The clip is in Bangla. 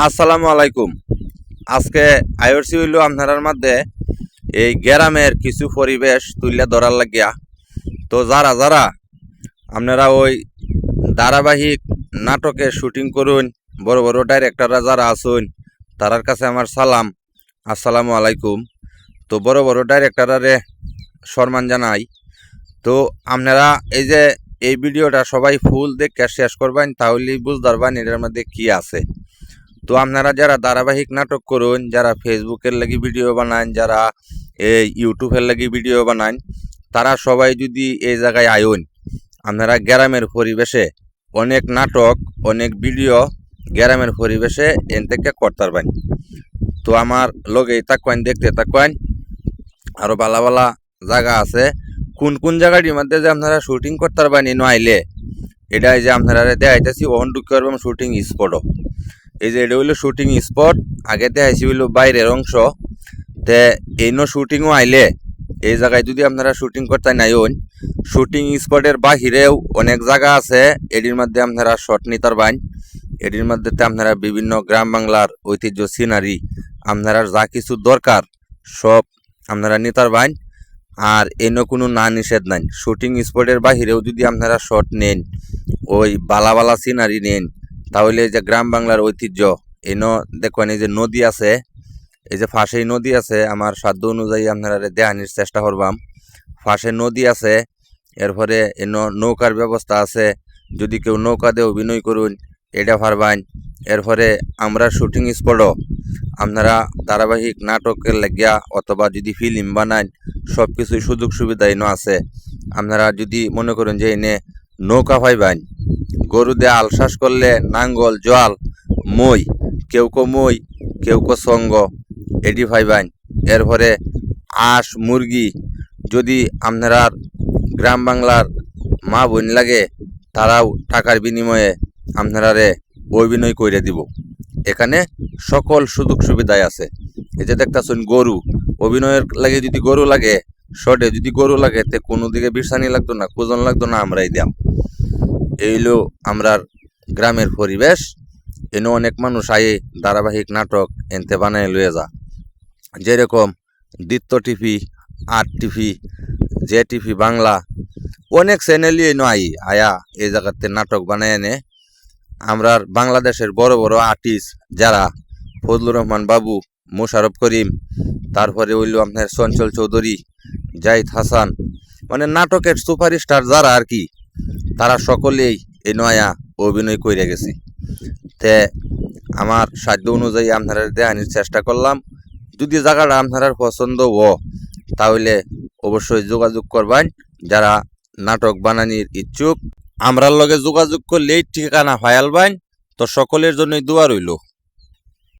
আসসালামু আলাইকুম। আজকে আইরসি হইল আপনার মধ্যে এই গ্রামের কিছু পরিবেশ তুলে ধরার লাগিয়া। তো যারা যারা আপনারা ওই ধারাবাহিক নাটকে শুটিং করুন, বড় বড় ডাইরেক্টররা যারা আসুন, তারার কাছে আমার সালাম, আসসালামু আলাইকুম। তো বড় বড় ডাইরেক্টররে সম্মান জানাই। তো আপনারা এই ভিডিওটা সবাই ফুল দেখে শেষ করবেন, তাহলেই বুঝতে পারবেন এটার মধ্যে কি আছে। তো আপনারা যারা ধারাবাহিক নাটক করুন, যারা ফেসবুকের লাগি ভিডিও বানান, যারা এই ইউটিউবের লাগি ভিডিও বানান, তারা সবাই যদি এই জায়গায় আয়ুন, আপনারা গ্রামের পরিবেশে অনেক নাটক, অনেক ভিডিও গ্রামের পরিবেশে এন থেকে করতে পারবেন। তো আমার লগেই থাকেন, দেখতে থাকেন, আরও ভালো ভালো জায়গা আছে। কোন কোন জায়গাটির মধ্যে যে আপনারা শুটিং করতে পারবেন এনে আইলে, এটা এই যে আপনারা দেখাইতেছি ওখান ঢুকতে পারবেন শুটিং স্পটও। এই যে এটা হইলো শুটিং স্পট, আগে দেখাইছি হইলো বাইরের অংশ। তে এই শুটিংও আইলে এই জায়গায় যদি আপনারা শুটিং করতে নাইন, শুটিং স্পটের বাহিরেও অনেক জায়গা আছে, এটির মধ্যে আপনারা শট নিতে পারবেন। এটির মধ্যে আপনারা বিভিন্ন গ্রাম বাংলার ঐতিহ্য সিনারি আপনারা যা কিছু দরকার সব আপনারা নিতে পারবেন। আর এনে কোনো না নিষেধ নাই, শুটিং স্পটের বাহিরেও যদি আপনারা শট নেন, ওই বালা বালা সিনারি নেন, তাহলে এই যে গ্রাম বাংলার ঐতিহ্য এনো দেখুন, এই যে নদী আছে, এই যে ফাঁসেই নদী আছে, আমার সাধ্য অনুযায়ী আপনারা দেখানির চেষ্টা করবাম। ফাঁসে নদী আছে, এরপরে এনো নৌকার ব্যবস্থা আছে, যদি কেউ নৌকা দিয়ে অভিনয় করুন এটা পারবেন। এরপরে আমরা শুটিং স্পটও আপনারা ধারাবাহিক নাটকের লাগিয়া অথবা যদি ফিল্ম বানান, সব কিছুই সুযোগ সুবিধা এনো আছে। আপনারা যদি মনে করেন যে এনে নৌকা পাইবেন, গরু দিয়ে আল চাষ করলে নাঙ্গল জল মই, কেউ মই, কেউ সঙ্গ এটি পাইবেন। এরপরে আঁশ মুরগি যদি আপনারা গ্রাম বাংলার মা বোন লাগে, তারাও টাকার বিনিময়ে আপনারারে অভিনয় করে দিব। এখানে সকল সুযোগ সুবিধাই আছে। এই যে দেখতেছেন গরু, অভিনয়ের লাগে যদি গরু লাগে, শর্টে যদি গরু লাগে, তে কোনো দিকে বিরসানি লাগতো না, কুজন লাগতো না, আমরাই দিয়াম। এইলো আমরার গ্রামের পরিবেশ। এনে অনেক মানুষ আয়ে ধারাবাহিক নাটক এনতে বানায় লয়ে যা, যেরকম দিত্য টিভি, আর টিভি, জে টিভি বাংলা, অনেক চ্যানেলই এনে আয়া এই জায়গাতে নাটক বানায় এনে। আমরার বাংলাদেশের বড় বড় আর্টিস্ট যারা ফজলুর রহমান বাবু, মোশাররফ করিম, তারপরে হইল আপনার চঞ্চল চৌধুরী, জাহিদ হাসান, মানে নাটকের সুপারস্টার যারা আর কি, তারা সকলেই এই নয়া অভিনয় করে গেছে। তে আমার সাধ্য অনুযায়ী আপনারা দেখানির চেষ্টা করলাম। যদি জায়গাটা আপনারা পছন্দ ও, তাহলে অবশ্যই যোগাযোগ করবেন। যারা নাটক বানানির ইচ্ছুক, আমরার লগে যোগাযোগ করলেই ঠিকানা ফায়ালবেন। তো সকলের জন্যই দোয়া রইল।